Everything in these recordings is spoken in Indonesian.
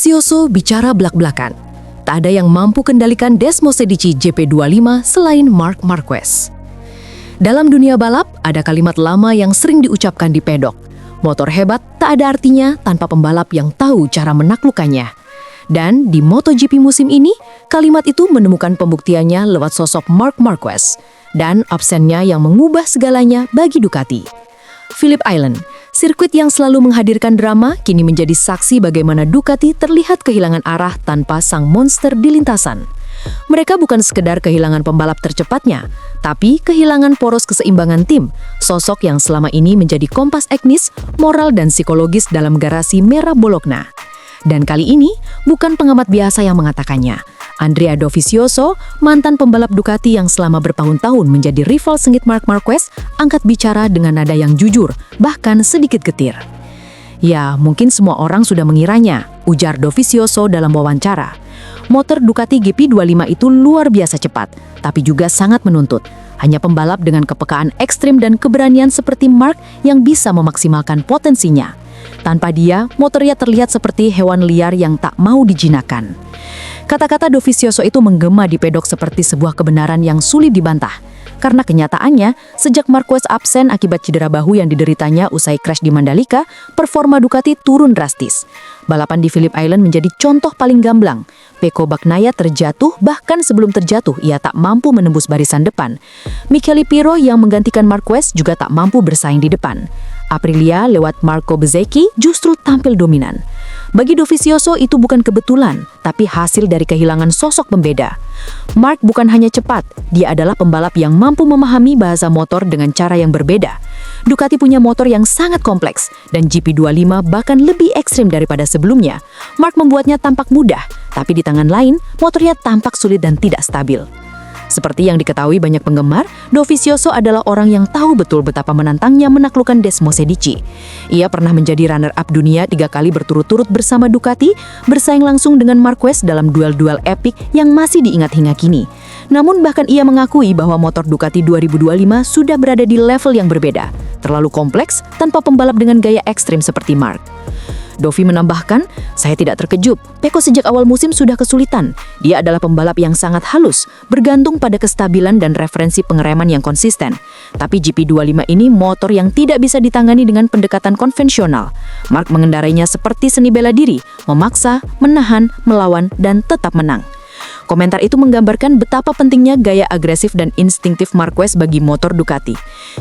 Dovizioso bicara blak-blakan. Tak ada yang mampu kendalikan Desmosedici GP25 selain Marc Marquez. Dalam dunia balap, ada kalimat lama yang sering diucapkan di pedok. Motor hebat tak ada artinya tanpa pembalap yang tahu cara menaklukkannya. Dan di MotoGP musim ini, kalimat itu menemukan pembuktiannya lewat sosok Marc Marquez dan absennya yang mengubah segalanya bagi Ducati. Phillip Island, sirkuit yang selalu menghadirkan drama, kini menjadi saksi bagaimana Ducati terlihat kehilangan arah tanpa sang monster di lintasan. Mereka bukan sekedar kehilangan pembalap tercepatnya, tapi kehilangan poros keseimbangan tim, sosok yang selama ini menjadi kompas teknis, moral dan psikologis dalam garasi merah Bologna. Dan kali ini, bukan pengamat biasa yang mengatakannya. Andrea Dovizioso, mantan pembalap Ducati yang selama bertahun-tahun menjadi rival sengit Marc Marquez, angkat bicara dengan nada yang jujur, bahkan sedikit getir. Ya, mungkin semua orang sudah mengiranya, ujar Dovizioso dalam wawancara. Motor Ducati GP25 itu luar biasa cepat, tapi juga sangat menuntut. Hanya pembalap dengan kepekaan ekstrim dan keberanian seperti Marc yang bisa memaksimalkan potensinya. Tanpa dia, motornya terlihat seperti hewan liar yang tak mau dijinakkan. Kata-kata Dovizioso itu menggema di pedok seperti sebuah kebenaran yang sulit dibantah. Karena kenyataannya, sejak Marquez absen akibat cedera bahu yang dideritanya usai crash di Mandalika, performa Ducati turun drastis. Balapan di Phillip Island menjadi contoh paling gamblang. Pecco Bagnaia terjatuh, bahkan sebelum terjatuh ia tak mampu menembus barisan depan. Michele Pirro yang menggantikan Marquez juga tak mampu bersaing di depan. Aprilia lewat Marco Bezzecchi justru tampil dominan. Bagi Dovizioso itu bukan kebetulan, tapi hasil dari kehilangan sosok pembeda. Marc bukan hanya cepat, dia adalah pembalap yang mampu memahami bahasa motor dengan cara yang berbeda. Ducati punya motor yang sangat kompleks, dan GP25 bahkan lebih ekstrim daripada sebelumnya. Marc membuatnya tampak mudah, tapi di tangan lain, motornya tampak sulit dan tidak stabil. Seperti yang diketahui banyak penggemar, Dovizioso adalah orang yang tahu betul betapa menantangnya menaklukkan Desmosedici. Ia pernah menjadi runner-up dunia 3 kali berturut-turut bersama Ducati, bersaing langsung dengan Marquez dalam duel-duel epik yang masih diingat hingga kini. Namun bahkan ia mengakui bahwa motor Ducati 2025 sudah berada di level yang berbeda, terlalu kompleks tanpa pembalap dengan gaya ekstrim seperti Marc. Dovi menambahkan, saya tidak terkejut, Pecco sejak awal musim sudah kesulitan. Dia adalah pembalap yang sangat halus, bergantung pada kestabilan dan referensi pengereman yang konsisten. Tapi GP25 ini motor yang tidak bisa ditangani dengan pendekatan konvensional. Marc mengendarainya seperti seni bela diri, memaksa, menahan, melawan, dan tetap menang. Komentar itu menggambarkan betapa pentingnya gaya agresif dan instingtif Marquez bagi motor Ducati.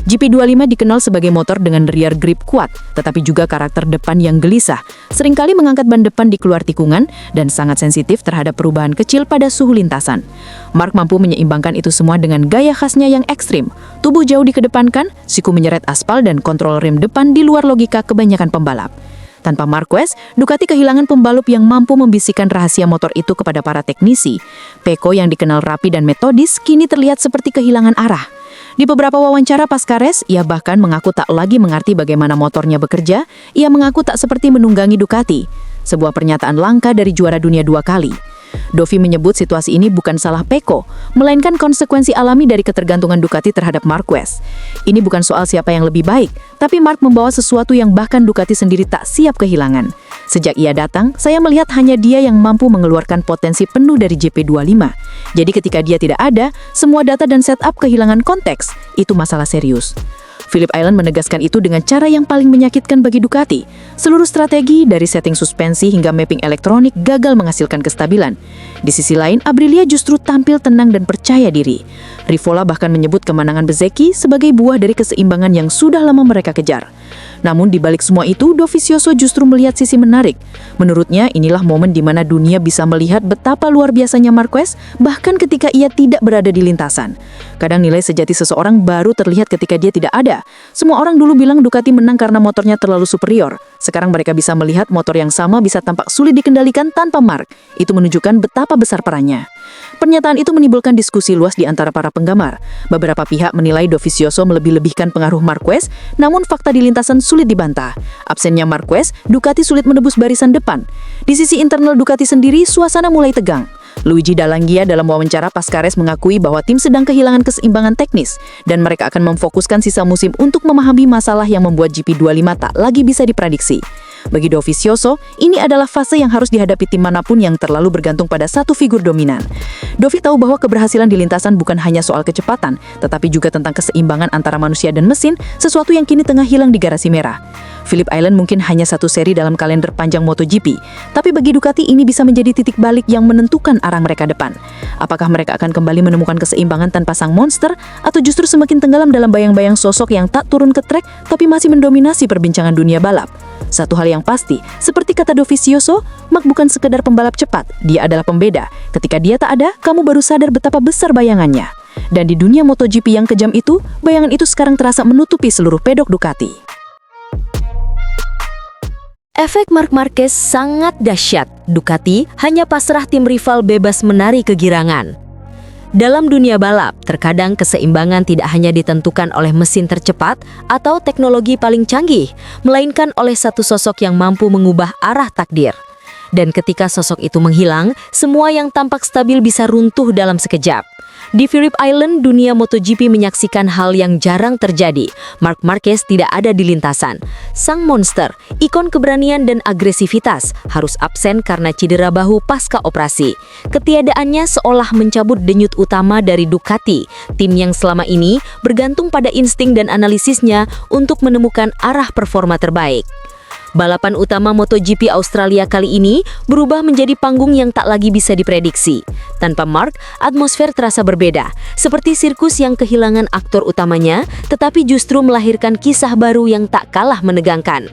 GP25 dikenal sebagai motor dengan rear grip kuat, tetapi juga karakter depan yang gelisah, seringkali mengangkat ban depan di keluar tikungan, dan sangat sensitif terhadap perubahan kecil pada suhu lintasan. Marc mampu menyeimbangkan itu semua dengan gaya khasnya yang ekstrim. Tubuh jauh dikedepankan, siku menyeret aspal dan kontrol rem depan di luar logika kebanyakan pembalap. Tanpa Marquez, Ducati kehilangan pembalap yang mampu membisikkan rahasia motor itu kepada para teknisi. Pecco yang dikenal rapi dan metodis kini terlihat seperti kehilangan arah. Di beberapa wawancara pasca race, ia bahkan mengaku tak lagi mengerti bagaimana motornya bekerja. Ia mengaku tak seperti menunggangi Ducati. Sebuah pernyataan langka dari juara dunia 2 kali. Dovi menyebut situasi ini bukan salah Pecco, melainkan konsekuensi alami dari ketergantungan Ducati terhadap Marquez. Ini bukan soal siapa yang lebih baik, tapi Marc membawa sesuatu yang bahkan Ducati sendiri tak siap kehilangan. Sejak ia datang, saya melihat hanya dia yang mampu mengeluarkan potensi penuh dari GP25. Jadi ketika dia tidak ada, semua data dan setup kehilangan konteks. Itu masalah serius. Phillip Island menegaskan itu dengan cara yang paling menyakitkan bagi Ducati. Seluruh strategi dari setting suspensi hingga mapping elektronik gagal menghasilkan kestabilan. Di sisi lain, Aprilia justru tampil tenang dan percaya diri. Rivola bahkan menyebut kemenangan Bezzecchi sebagai buah dari keseimbangan yang sudah lama mereka kejar. Namun di balik semua itu, Dovizioso justru melihat sisi menarik. Menurutnya, inilah momen di mana dunia bisa melihat betapa luar biasanya Marquez, bahkan ketika ia tidak berada di lintasan. Kadang nilai sejati seseorang baru terlihat ketika dia tidak ada. Semua orang dulu bilang Ducati menang karena motornya terlalu superior. Sekarang mereka bisa melihat motor yang sama bisa tampak sulit dikendalikan tanpa Marc. Itu menunjukkan betapa besar perannya. Pernyataan itu menimbulkan diskusi luas di antara para penggemar. Beberapa pihak menilai Dovizioso melebih-lebihkan pengaruh Marquez, namun fakta di lintasan sulit dibantah. Absennya Marquez, Ducati sulit menebus barisan depan. Di sisi internal Ducati sendiri, suasana mulai tegang. Luigi Dall'Anghia dalam wawancara pasca race mengakui bahwa tim sedang kehilangan keseimbangan teknis dan mereka akan memfokuskan sisa musim untuk memahami masalah yang membuat GP25 tak lagi bisa diprediksi. Bagi Dovizioso, ini adalah fase yang harus dihadapi tim manapun yang terlalu bergantung pada satu figur dominan. Dovi tahu bahwa keberhasilan di lintasan bukan hanya soal kecepatan, tetapi juga tentang keseimbangan antara manusia dan mesin, sesuatu yang kini tengah hilang di garasi merah. Phillip Island mungkin hanya satu seri dalam kalender panjang MotoGP, tapi bagi Ducati ini bisa menjadi titik balik yang menentukan arah mereka depan. Apakah mereka akan kembali menemukan keseimbangan tanpa sang monster, atau justru semakin tenggelam dalam bayang-bayang sosok yang tak turun ke trek tapi masih mendominasi perbincangan dunia balap? Satu hal yang pasti, seperti kata Dovizioso, Marc bukan sekedar pembalap cepat, dia adalah pembeda. Ketika dia tak ada, kamu baru sadar betapa besar bayangannya. Dan di dunia MotoGP yang kejam itu, bayangan itu sekarang terasa menutupi seluruh pedok Ducati. Efek Marc Marquez sangat dahsyat. Ducati hanya pasrah tim rival bebas menari kegirangan. Dalam dunia balap, terkadang keseimbangan tidak hanya ditentukan oleh mesin tercepat atau teknologi paling canggih, melainkan oleh satu sosok yang mampu mengubah arah takdir. Dan ketika sosok itu menghilang, semua yang tampak stabil bisa runtuh dalam sekejap. Di Phillip Island, dunia MotoGP menyaksikan hal yang jarang terjadi. Marc Marquez tidak ada di lintasan. Sang monster, ikon keberanian dan agresivitas, harus absen karena cedera bahu pasca operasi. Ketiadaannya seolah mencabut denyut utama dari Ducati, tim yang selama ini bergantung pada insting dan analisisnya untuk menemukan arah performa terbaik. Balapan utama MotoGP Australia kali ini berubah menjadi panggung yang tak lagi bisa diprediksi. Tanpa Marc, atmosfer terasa berbeda, seperti sirkus yang kehilangan aktor utamanya, tetapi justru melahirkan kisah baru yang tak kalah menegangkan.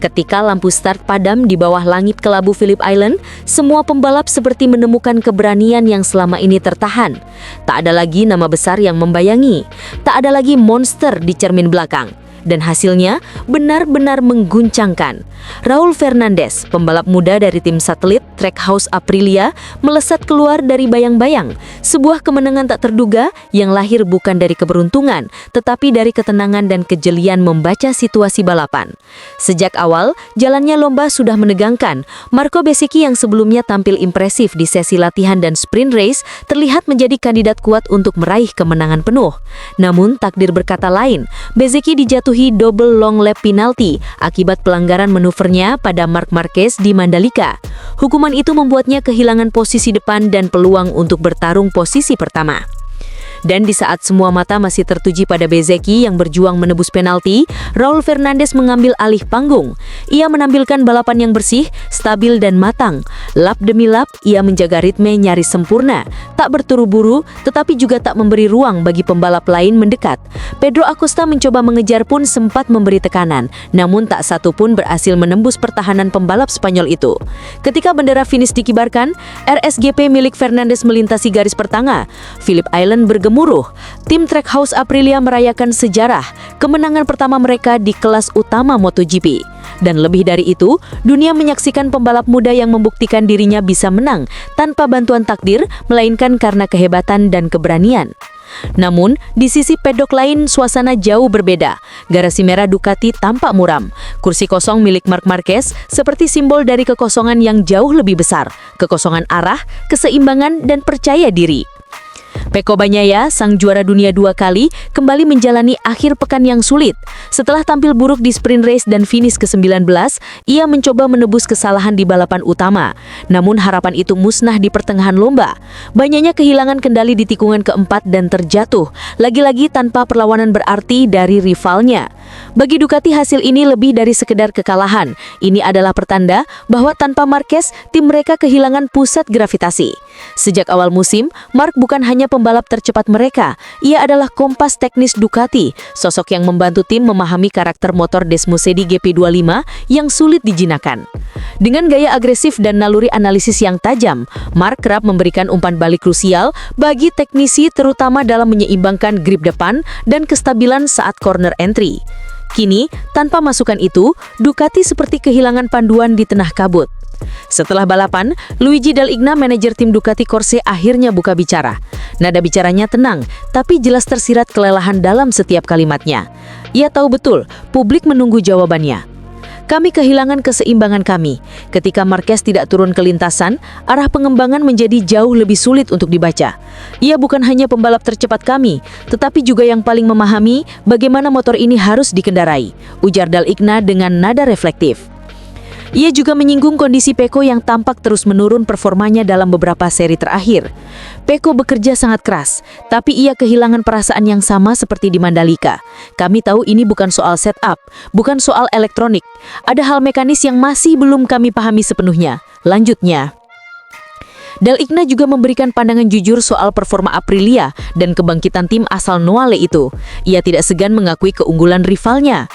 Ketika lampu start padam di bawah langit kelabu Phillip Island, semua pembalap seperti menemukan keberanian yang selama ini tertahan. Tak ada lagi nama besar yang membayangi, tak ada lagi monster di cermin belakang. Dan hasilnya benar-benar mengguncangkan. Raul Fernandez, pembalap muda dari tim satelit Trackhouse Aprilia, melesat keluar dari bayang-bayang. Sebuah kemenangan tak terduga yang lahir bukan dari keberuntungan, tetapi dari ketenangan dan kejelian membaca situasi balapan. Sejak awal, jalannya lomba sudah menegangkan. Marco Bezzecchi yang sebelumnya tampil impresif di sesi latihan dan sprint race, terlihat menjadi kandidat kuat untuk meraih kemenangan penuh. Namun, takdir berkata lain. Bezzecchi dijatuhi double long lap penalti akibat pelanggaran manuvernya pada Marc Marquez di Mandalika. Hukuman itu membuatnya kehilangan posisi depan dan peluang untuk bertarung posisi pertama. Dan di saat semua mata masih tertuju pada Bezzecchi yang berjuang menebus penalti, Raul Fernandez mengambil alih panggung. Ia menampilkan balapan yang bersih, stabil dan matang. Lap demi lap, ia menjaga ritme nyaris sempurna, tak berturu-buru, tetapi juga tak memberi ruang bagi pembalap lain mendekat. Pedro Acosta mencoba mengejar pun sempat memberi tekanan, namun tak satu pun berhasil menembus pertahanan pembalap Spanyol itu. Ketika bendera finish dikibarkan, RSGP milik Fernandez melintasi garis pertanga. Phillip Island bergemuruh. Tim Trackhouse Aprilia merayakan sejarah, kemenangan pertama mereka di kelas utama MotoGP. Dan lebih dari itu, dunia menyaksikan pembalap muda yang membuktikan dirinya bisa menang tanpa bantuan takdir, melainkan karena kehebatan dan keberanian. Namun, di sisi pedok lain suasana jauh berbeda. Garasi merah Ducati tampak muram. Kursi kosong milik Marc Marquez seperti simbol dari kekosongan yang jauh lebih besar, kekosongan arah, keseimbangan, dan percaya diri. Pecco Bagnaia, sang juara dunia 2 kali, kembali menjalani akhir pekan yang sulit. Setelah tampil buruk di sprint race dan finish ke-19, ia mencoba menebus kesalahan di balapan utama. Namun harapan itu musnah di pertengahan lomba. Bagnaia kehilangan kendali di tikungan keempat dan terjatuh, lagi-lagi tanpa perlawanan berarti dari rivalnya. Bagi Ducati hasil ini lebih dari sekedar kekalahan. Ini adalah pertanda bahwa tanpa Marquez, tim mereka kehilangan pusat gravitasi. Sejak awal musim, Marc bukan hanya pembalap tercepat mereka, ia adalah kompas teknis Ducati, sosok yang membantu tim memahami karakter motor Desmosedi GP25 yang sulit dijinakan. Dengan gaya agresif dan naluri analisis yang tajam, Marc kerap memberikan umpan balik krusial bagi teknisi terutama dalam menyeimbangkan grip depan dan kestabilan saat corner entry. Kini, tanpa masukan itu, Ducati seperti kehilangan panduan di tengah kabut. Setelah balapan, Luigi Dall'Igna, manajer tim Ducati Corse, akhirnya buka bicara. Nada bicaranya tenang, tapi jelas tersirat kelelahan dalam setiap kalimatnya. Ia tahu betul, publik menunggu jawabannya. Kami kehilangan keseimbangan kami. Ketika Marquez tidak turun ke lintasan, arah pengembangan menjadi jauh lebih sulit untuk dibaca. Ia bukan hanya pembalap tercepat kami, tetapi juga yang paling memahami bagaimana motor ini harus dikendarai, ujar Dall'Igna dengan nada reflektif. Ia juga menyinggung kondisi Pecco yang tampak terus menurun performanya dalam beberapa seri terakhir. Pecco bekerja sangat keras, tapi ia kehilangan perasaan yang sama seperti di Mandalika. Kami tahu ini bukan soal setup, bukan soal elektronik. Ada hal mekanis yang masih belum kami pahami sepenuhnya. Lanjutnya, Dal Igna juga memberikan pandangan jujur soal performa Aprilia dan kebangkitan tim asal Noale itu. Ia tidak segan mengakui keunggulan rivalnya.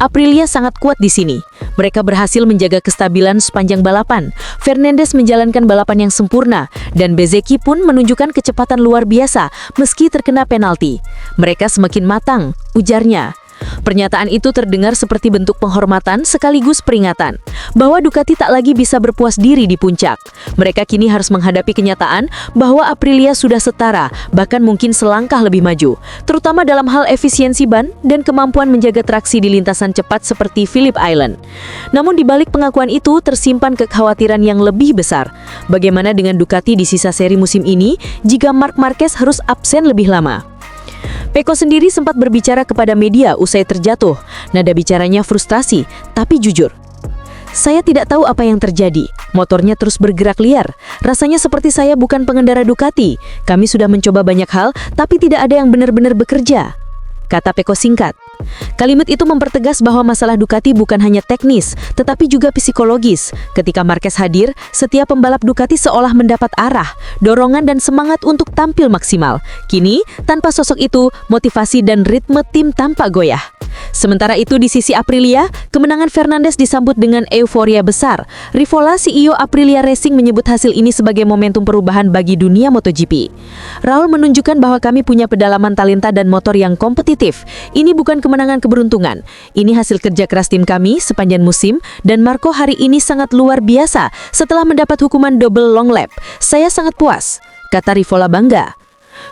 Aprilia sangat kuat di sini. Mereka berhasil menjaga kestabilan sepanjang balapan. Fernandes menjalankan balapan yang sempurna, dan Bezzecchi pun menunjukkan kecepatan luar biasa meski terkena penalti. Mereka semakin matang, ujarnya. Pernyataan itu terdengar seperti bentuk penghormatan sekaligus peringatan bahwa Ducati tak lagi bisa berpuas diri di puncak. Mereka kini harus menghadapi kenyataan bahwa Aprilia sudah setara, bahkan mungkin selangkah lebih maju, terutama dalam hal efisiensi ban dan kemampuan menjaga traksi di lintasan cepat seperti Phillip Island. Namun di balik pengakuan itu tersimpan kekhawatiran yang lebih besar. Bagaimana dengan Ducati di sisa seri musim ini jika Marc Marquez harus absen lebih lama? Pecco sendiri sempat berbicara kepada media usai terjatuh. Nada bicaranya frustrasi, tapi jujur. Saya tidak tahu apa yang terjadi. Motornya terus bergerak liar. Rasanya seperti saya bukan pengendara Ducati. Kami sudah mencoba banyak hal, tapi tidak ada yang benar-benar bekerja, kata Pecco singkat. Kalimat itu mempertegas bahwa masalah Ducati bukan hanya teknis, tetapi juga psikologis. Ketika Marquez hadir, setiap pembalap Ducati seolah mendapat arah, dorongan dan semangat untuk tampil maksimal. Kini, tanpa sosok itu, motivasi dan ritme tim tampak goyah. Sementara itu di sisi Aprilia, kemenangan Fernandes disambut dengan euforia besar. Rivola CEO Aprilia Racing menyebut hasil ini sebagai momentum perubahan bagi dunia MotoGP. Raul menunjukkan bahwa kami punya pedalaman talenta dan motor yang kompetitif. Ini bukan kemenangan keberuntungan. Ini hasil kerja keras tim kami sepanjang musim, dan Marco hari ini sangat luar biasa setelah mendapat hukuman double long lap. Saya sangat puas, kata Rivola bangga.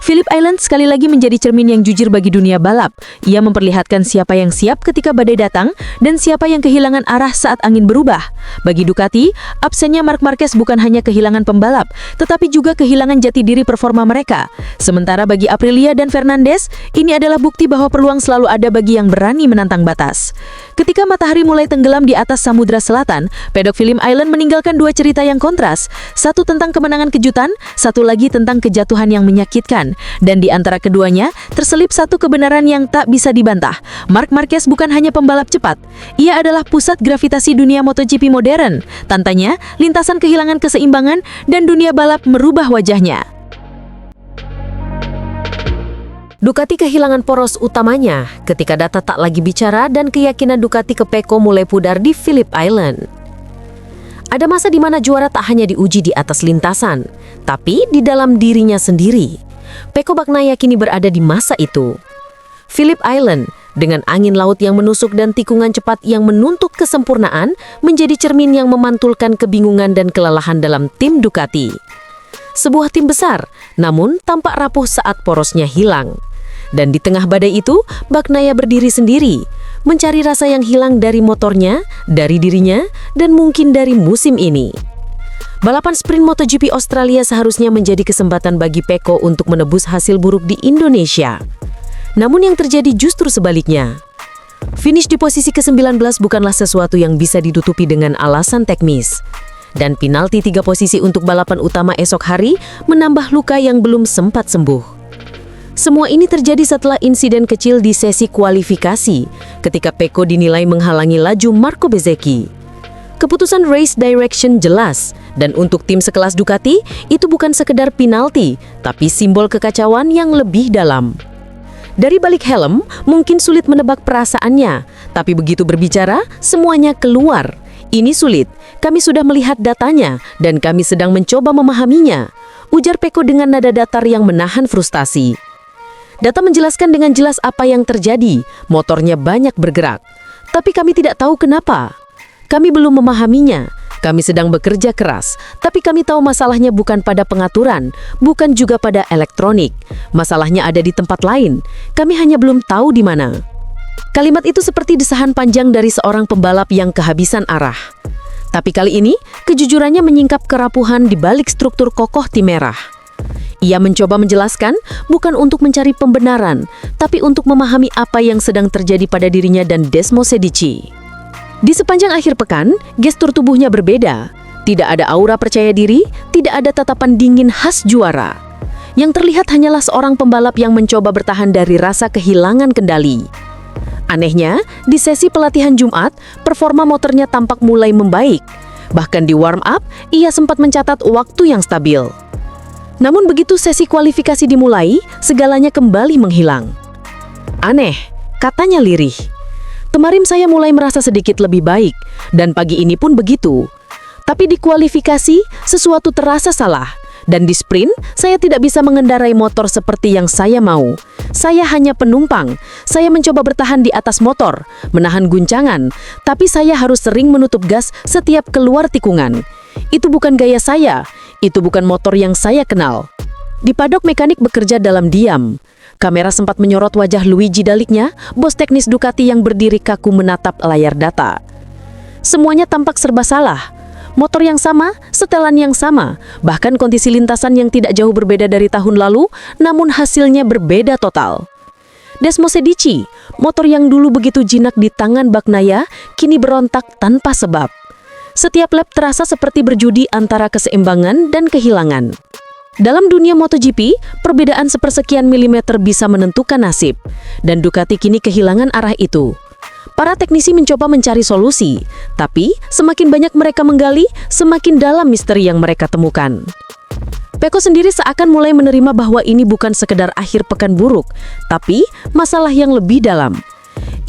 Phillip Island sekali lagi menjadi cermin yang jujur bagi dunia balap. Ia memperlihatkan siapa yang siap ketika badai datang dan siapa yang kehilangan arah saat angin berubah. Bagi Ducati, absennya Marc Marquez bukan hanya kehilangan pembalap, tetapi juga kehilangan jati diri performa mereka. Sementara bagi Aprilia dan Fernandes, ini adalah bukti bahwa peluang selalu ada bagi yang berani menantang batas. Ketika matahari mulai tenggelam di atas Samudra Selatan, pedok Phillip Island meninggalkan dua cerita yang kontras. Satu tentang kemenangan kejutan, satu lagi tentang kejatuhan yang menyakitkan. Dan di antara keduanya, terselip satu kebenaran yang tak bisa dibantah. Marc Marquez bukan hanya pembalap cepat. Ia adalah pusat gravitasi dunia MotoGP modern. Tantannya, lintasan kehilangan keseimbangan dan dunia balap merubah wajahnya. Ducati kehilangan poros utamanya ketika data tak lagi bicara dan keyakinan Ducati ke Pecco mulai pudar di Phillip Island. Ada masa di mana juara tak hanya diuji di atas lintasan, tapi di dalam dirinya sendiri. Pecco Bagnaia kini berada di masa itu. Phillip Island, dengan angin laut yang menusuk dan tikungan cepat yang menuntut kesempurnaan, menjadi cermin yang memantulkan kebingungan dan kelelahan dalam tim Ducati. Sebuah tim besar, namun tampak rapuh saat porosnya hilang. Dan di tengah badai itu, Bagnaia berdiri sendiri, mencari rasa yang hilang dari motornya, dari dirinya, dan mungkin dari musim ini. Balapan sprint MotoGP Australia seharusnya menjadi kesempatan bagi Pecco untuk menebus hasil buruk di Indonesia. Namun yang terjadi justru sebaliknya. Finish di posisi ke-19 bukanlah sesuatu yang bisa ditutupi dengan alasan teknis. Dan penalti 3 posisi untuk balapan utama esok hari menambah luka yang belum sempat sembuh. Semua ini terjadi setelah insiden kecil di sesi kualifikasi, ketika Pecco dinilai menghalangi laju Marco Bezzecchi. Keputusan race direction jelas, dan untuk tim sekelas Ducati, itu bukan sekedar penalti, tapi simbol kekacauan yang lebih dalam. Dari balik helm, mungkin sulit menebak perasaannya, tapi begitu berbicara, semuanya keluar. Ini sulit, kami sudah melihat datanya, dan kami sedang mencoba memahaminya, ujar Pecco dengan nada datar yang menahan frustasi. Data menjelaskan dengan jelas apa yang terjadi, motornya banyak bergerak. Tapi kami tidak tahu kenapa. Kami belum memahaminya. Kami sedang bekerja keras, tapi kami tahu masalahnya bukan pada pengaturan, bukan juga pada elektronik. Masalahnya ada di tempat lain. Kami hanya belum tahu di mana. Kalimat itu seperti desahan panjang dari seorang pembalap yang kehabisan arah. Tapi kali ini, kejujurannya menyingkap kerapuhan di balik struktur kokoh tim merah. Ia mencoba menjelaskan bukan untuk mencari pembenaran, tapi untuk memahami apa yang sedang terjadi pada dirinya dan Desmosedici. Di sepanjang akhir pekan, gestur tubuhnya berbeda. Tidak ada aura percaya diri, tidak ada tatapan dingin khas juara. Yang terlihat hanyalah seorang pembalap yang mencoba bertahan dari rasa kehilangan kendali. Anehnya, di sesi pelatihan Jumat, performa motornya tampak mulai membaik. Bahkan di warm up, ia sempat mencatat waktu yang stabil. Namun begitu sesi kualifikasi dimulai, segalanya kembali menghilang. Aneh, katanya lirih. Kemarin saya mulai merasa sedikit lebih baik, dan pagi ini pun begitu. Tapi di kualifikasi, sesuatu terasa salah. Dan di sprint, saya tidak bisa mengendarai motor seperti yang saya mau. Saya hanya penumpang. Saya mencoba bertahan di atas motor, menahan guncangan, tapi saya harus sering menutup gas setiap keluar tikungan. Itu bukan gaya saya, itu bukan motor yang saya kenal. Di padok mekanik bekerja dalam diam. Kamera sempat menyorot wajah Luigi Dalicnya, bos teknis Ducati yang berdiri kaku menatap layar data. Semuanya tampak serba salah. Motor yang sama, setelan yang sama, bahkan kondisi lintasan yang tidak jauh berbeda dari tahun lalu, namun hasilnya berbeda total. Desmosedici, motor yang dulu begitu jinak di tangan Bagnaia, kini berontak tanpa sebab. Setiap lap terasa seperti berjudi antara keseimbangan dan kehilangan. Dalam dunia MotoGP, perbedaan sepersekian milimeter bisa menentukan nasib, dan Ducati kini kehilangan arah itu. Para teknisi mencoba mencari solusi, tapi semakin banyak mereka menggali, semakin dalam misteri yang mereka temukan. Pecco sendiri seakan mulai menerima bahwa ini bukan sekedar akhir pekan buruk, tapi masalah yang lebih dalam.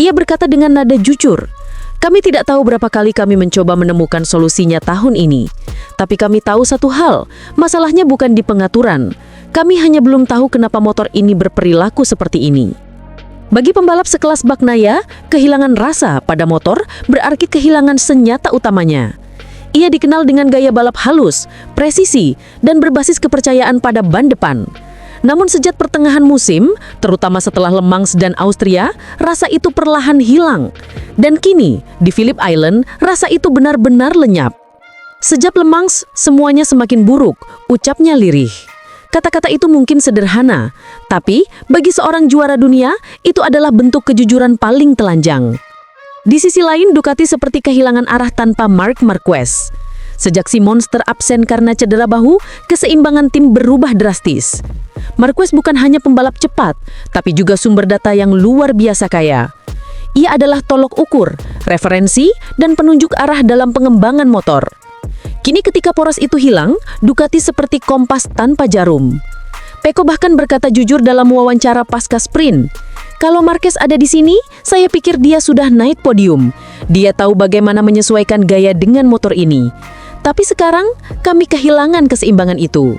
Ia berkata dengan nada jujur, "Kami tidak tahu berapa kali kami mencoba menemukan solusinya tahun ini. Tapi kami tahu satu hal, masalahnya bukan di pengaturan. Kami hanya belum tahu kenapa motor ini berperilaku seperti ini." Bagi pembalap sekelas Bagnaia, kehilangan rasa pada motor berarti kehilangan senjata utamanya. Ia dikenal dengan gaya balap halus, presisi, dan berbasis kepercayaan pada ban depan. Namun sejak pertengahan musim, terutama setelah Le Mans dan Austria, rasa itu perlahan hilang. Dan kini, di Phillip Island, rasa itu benar-benar lenyap. Sejak Le Mans, semuanya semakin buruk, ucapnya lirih. Kata-kata itu mungkin sederhana, tapi bagi seorang juara dunia, itu adalah bentuk kejujuran paling telanjang. Di sisi lain, Ducati seperti kehilangan arah tanpa Marc Marquez. Sejak si monster absen karena cedera bahu, keseimbangan tim berubah drastis. Marquez bukan hanya pembalap cepat, tapi juga sumber data yang luar biasa kaya. Ia adalah tolok ukur, referensi, dan penunjuk arah dalam pengembangan motor. Kini ketika poros itu hilang, Ducati seperti kompas tanpa jarum. Pecco bahkan berkata jujur dalam wawancara pasca sprint, "Kalau Marquez ada di sini, saya pikir dia sudah naik podium. Dia tahu bagaimana menyesuaikan gaya dengan motor ini. Tapi sekarang, kami kehilangan keseimbangan itu."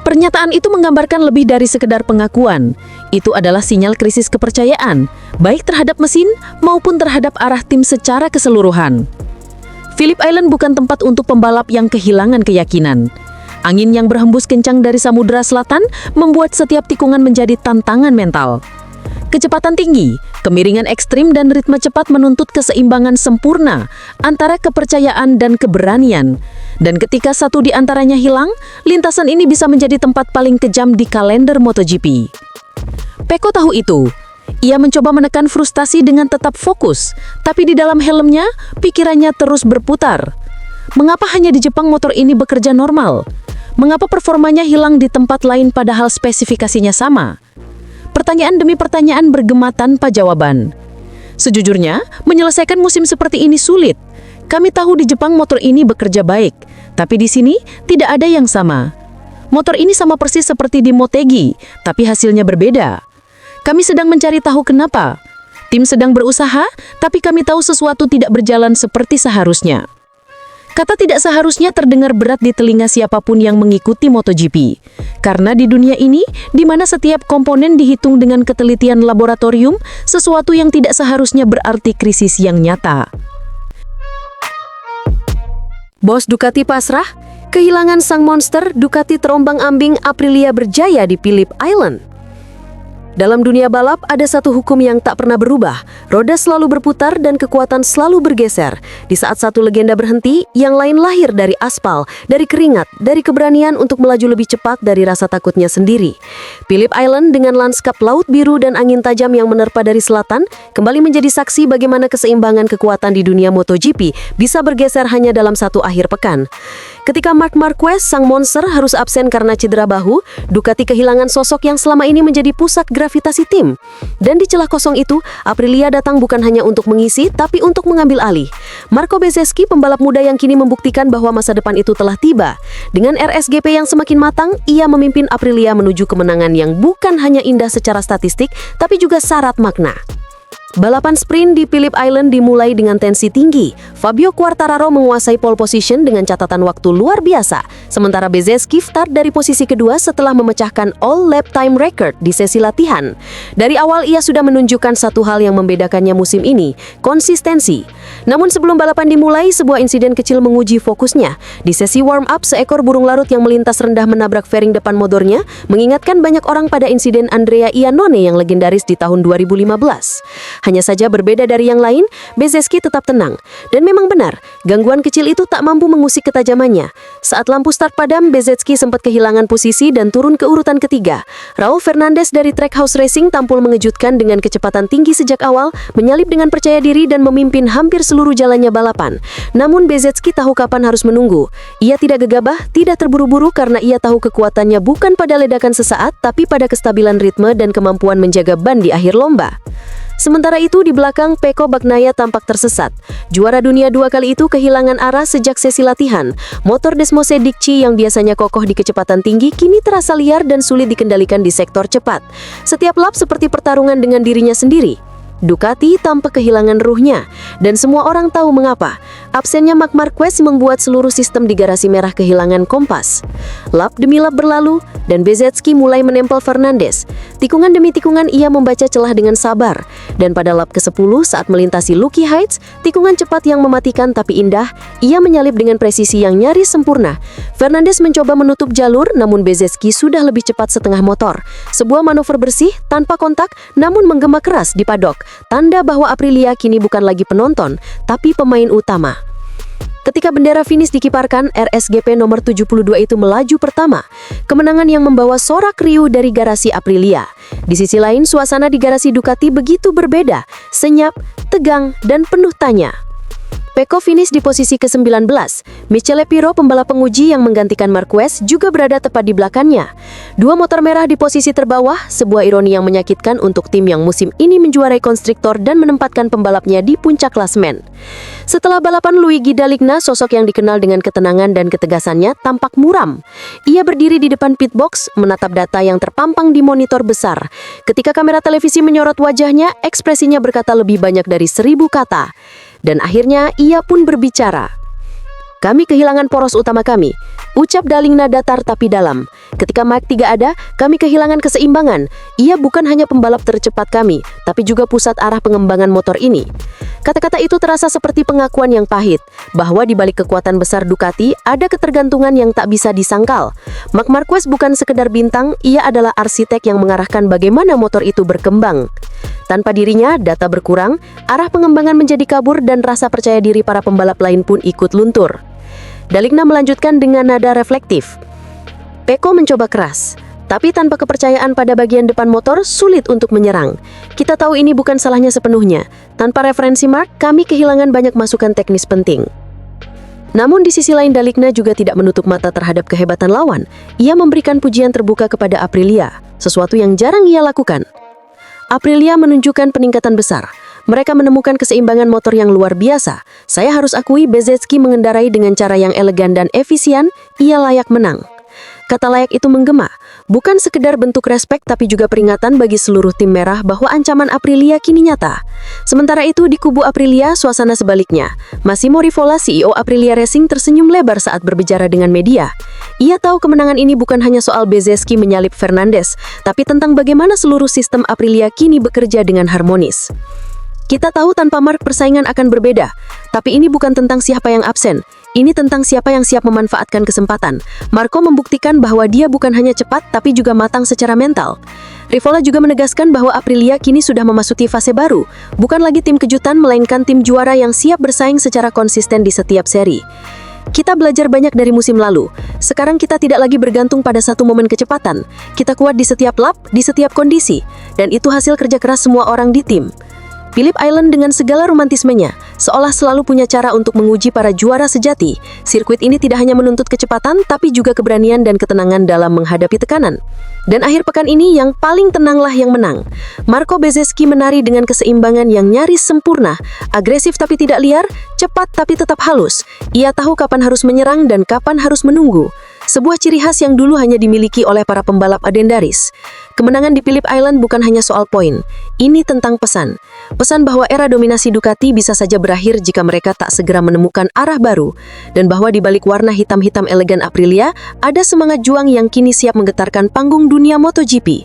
Pernyataan itu menggambarkan lebih dari sekedar pengakuan. Itu adalah sinyal krisis kepercayaan, baik terhadap mesin maupun terhadap arah tim secara keseluruhan. Phillip Island bukan tempat untuk pembalap yang kehilangan keyakinan. Angin yang berhembus kencang dari Samudra Selatan membuat setiap tikungan menjadi tantangan mental. Kecepatan tinggi, kemiringan ekstrim, dan ritme cepat menuntut keseimbangan sempurna antara kepercayaan dan keberanian. Dan ketika satu di antaranya hilang, lintasan ini bisa menjadi tempat paling kejam di kalender MotoGP. Pecco tahu itu. Ia mencoba menekan frustasi dengan tetap fokus, tapi di dalam helmnya, pikirannya terus berputar. Mengapa hanya di Jepang motor ini bekerja normal? Mengapa performanya hilang di tempat lain padahal spesifikasinya sama? Pertanyaan demi pertanyaan bergema tanpa jawaban. Sejujurnya, menyelesaikan musim seperti ini sulit. Kami tahu di Jepang motor ini bekerja baik, tapi di sini tidak ada yang sama. Motor ini sama persis seperti di Motegi, tapi hasilnya berbeda. Kami sedang mencari tahu kenapa. Tim sedang berusaha, tapi kami tahu sesuatu tidak berjalan seperti seharusnya. Kata tidak seharusnya terdengar berat di telinga siapapun yang mengikuti MotoGP. Karena di dunia ini, di mana setiap komponen dihitung dengan ketelitian laboratorium, sesuatu yang tidak seharusnya berarti krisis yang nyata. Bos Ducati pasrah, kehilangan sang monster, Ducati terombang-ambing, Aprilia berjaya di Phillip Island. Dalam dunia balap, ada satu hukum yang tak pernah berubah. Roda selalu berputar dan kekuatan selalu bergeser. Di saat satu legenda berhenti, yang lain lahir dari aspal, dari keringat, dari keberanian untuk melaju lebih cepat dari rasa takutnya sendiri. Phillip Island dengan lanskap laut biru dan angin tajam yang menerpa dari selatan, kembali menjadi saksi bagaimana keseimbangan kekuatan di dunia MotoGP bisa bergeser hanya dalam satu akhir pekan. Ketika Marc Marquez, sang monster, harus absen karena cedera bahu, Ducati kehilangan sosok yang selama ini menjadi pusat gravitasi tim. Dan di celah kosong itu, Aprilia datang bukan hanya untuk mengisi, tapi untuk mengambil alih. Marco Bezzecchi, pembalap muda yang kini membuktikan bahwa masa depan itu telah tiba. Dengan RSGP yang semakin matang, ia memimpin Aprilia menuju kemenangan yang bukan hanya indah secara statistik, tapi juga syarat makna. Balapan sprint di Phillip Island dimulai dengan tensi tinggi. Fabio Quartararo menguasai pole position dengan catatan waktu luar biasa, sementara Bezzecchi start dari posisi kedua setelah memecahkan all lap time record di sesi latihan. Dari awal ia sudah menunjukkan satu hal yang membedakannya musim ini, konsistensi. Namun sebelum balapan dimulai, sebuah insiden kecil menguji fokusnya. Di sesi warm up, seekor burung larut yang melintas rendah menabrak fairing depan motornya, mengingatkan banyak orang pada insiden Andrea Iannone yang legendaris di tahun 2015. Hanya saja berbeda dari yang lain, Bezzecchi tetap tenang. Dan memang benar, gangguan kecil itu tak mampu mengusik ketajamannya. Saat lampu start padam, Bezzecchi sempat kehilangan posisi dan turun ke urutan ketiga. Raul Fernandez dari Trackhouse Racing tampil mengejutkan dengan kecepatan tinggi sejak awal, menyalip dengan percaya diri dan memimpin hampir seluruh jalannya balapan. Namun Bezzecchi tahu kapan harus menunggu. Ia tidak gegabah, tidak terburu-buru karena ia tahu kekuatannya bukan pada ledakan sesaat, tapi pada kestabilan ritme dan kemampuan menjaga ban di akhir lomba. Sementara itu di belakang, Pecco Bagnaia tampak tersesat. Juara dunia 2 kali itu kehilangan arah sejak sesi latihan. Motor Desmosedici yang biasanya kokoh di kecepatan tinggi kini terasa liar dan sulit dikendalikan di sektor cepat. Setiap lap seperti pertarungan dengan dirinya sendiri. Ducati tampak kehilangan ruhnya, dan semua orang tahu mengapa. Absennya Marc Marquez membuat seluruh sistem di garasi merah kehilangan kompas. Lap demi lap berlalu, dan Bezzecchi mulai menempel Fernandez. Tikungan demi tikungan ia membaca celah dengan sabar, dan pada lap ke-10 saat melintasi Lucky Heights, tikungan cepat yang mematikan tapi indah, ia menyalip dengan presisi yang nyaris sempurna. Fernandez mencoba menutup jalur, namun Bezzecchi sudah lebih cepat setengah motor. Sebuah manuver bersih, tanpa kontak, namun menggema keras di paddock. Tanda bahwa Aprilia kini bukan lagi penonton, tapi pemain utama. Ketika bendera finish dikiparkan, RSGP nomor 72 itu melaju pertama. Kemenangan yang membawa sorak riuh dari garasi Aprilia. Di sisi lain, suasana di garasi Ducati begitu berbeda, senyap, tegang, dan penuh tanya. Pecco finish di posisi ke-19. Michele Pirro, pembalap penguji yang menggantikan Marquez, juga berada tepat di belakangnya. Dua motor merah di posisi terbawah, sebuah ironi yang menyakitkan untuk tim yang musim ini menjuarai konstruktor dan menempatkan pembalapnya di puncak klasemen. Setelah balapan, Luigi Daligna, sosok yang dikenal dengan ketenangan dan ketegasannya, tampak muram. Ia berdiri di depan pit box, menatap data yang terpampang di monitor besar. Ketika kamera televisi menyorot wajahnya, ekspresinya berkata lebih banyak dari 1000 kata. Dan akhirnya ia pun berbicara. "Kami kehilangan poros utama kami," ucap Daligna datar tapi dalam. "Ketika Mike tidak ada, kami kehilangan keseimbangan. Ia bukan hanya pembalap tercepat kami, tapi juga pusat arah pengembangan motor ini." Kata-kata itu terasa seperti pengakuan yang pahit, bahwa di balik kekuatan besar Ducati ada ketergantungan yang tak bisa disangkal. Marc Marquez bukan sekedar bintang, ia adalah arsitek yang mengarahkan bagaimana motor itu berkembang. Tanpa dirinya, data berkurang, arah pengembangan menjadi kabur dan rasa percaya diri para pembalap lain pun ikut luntur. Daligna melanjutkan dengan nada reflektif. "Pecco mencoba keras, tapi tanpa kepercayaan pada bagian depan motor, sulit untuk menyerang. Kita tahu ini bukan salahnya sepenuhnya. Tanpa referensi Marc, kami kehilangan banyak masukan teknis penting." Namun di sisi lain, Daligna juga tidak menutup mata terhadap kehebatan lawan. Ia memberikan pujian terbuka kepada Aprilia, sesuatu yang jarang ia lakukan. Aprilia menunjukkan peningkatan besar. Mereka menemukan keseimbangan motor yang luar biasa. Saya harus akui Bezzecchi mengendarai dengan cara yang elegan dan efisien, ia layak menang. Kata layak itu menggema, bukan sekedar bentuk respek tapi juga peringatan bagi seluruh tim merah bahwa ancaman Aprilia kini nyata. Sementara itu di kubu Aprilia, suasana sebaliknya. Massimo Rivola, CEO Aprilia Racing, tersenyum lebar saat berbicara dengan media. Ia tahu kemenangan ini bukan hanya soal Bezzecchi menyalip Fernandez, tapi tentang bagaimana seluruh sistem Aprilia kini bekerja dengan harmonis. "Kita tahu tanpa Marc persaingan akan berbeda, tapi ini bukan tentang siapa yang absen. Ini tentang siapa yang siap memanfaatkan kesempatan." Marco membuktikan bahwa dia bukan hanya cepat, tapi juga matang secara mental. Rivola juga menegaskan bahwa Aprilia kini sudah memasuki fase baru, bukan lagi tim kejutan melainkan tim juara yang siap bersaing secara konsisten di setiap seri. Kita belajar banyak dari musim lalu. Sekarang kita tidak lagi bergantung pada satu momen kecepatan. Kita kuat di setiap lap, di setiap kondisi. Dan itu hasil kerja keras semua orang di tim. Phillip Island dengan segala romantismenya, seolah selalu punya cara untuk menguji para juara sejati. Sirkuit ini tidak hanya menuntut kecepatan, tapi juga keberanian dan ketenangan dalam menghadapi tekanan. Dan akhir pekan ini yang paling tenanglah yang menang. Marco Bezzecchi menari dengan keseimbangan yang nyaris sempurna, agresif tapi tidak liar, cepat tapi tetap halus. Ia tahu kapan harus menyerang dan kapan harus menunggu. Sebuah ciri khas yang dulu hanya dimiliki oleh para pembalap adendaris. Kemenangan di Phillip Island bukan hanya soal poin. Ini tentang pesan. Pesan bahwa era dominasi Ducati bisa saja berakhir jika mereka tak segera menemukan arah baru. Dan bahwa di balik warna hitam-hitam elegan Aprilia, ada semangat juang yang kini siap menggetarkan panggung dunia MotoGP.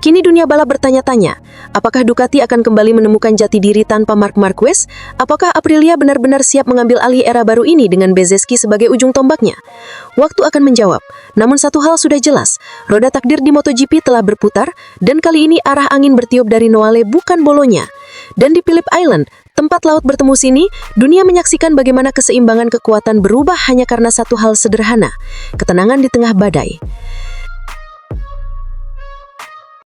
Kini dunia balap bertanya-tanya, apakah Ducati akan kembali menemukan jati diri tanpa Marc Marquez? Apakah Aprilia benar-benar siap mengambil alih era baru ini dengan Bezzecchi sebagai ujung tombaknya? Waktu akan menjawab, namun satu hal sudah jelas, roda takdir di MotoGP telah berputar, dan kali ini arah angin bertiup dari Noale bukan Bolonya. Dan di Phillip Island, tempat laut bertemu sini, dunia menyaksikan bagaimana keseimbangan kekuatan berubah hanya karena satu hal sederhana, ketenangan di tengah badai.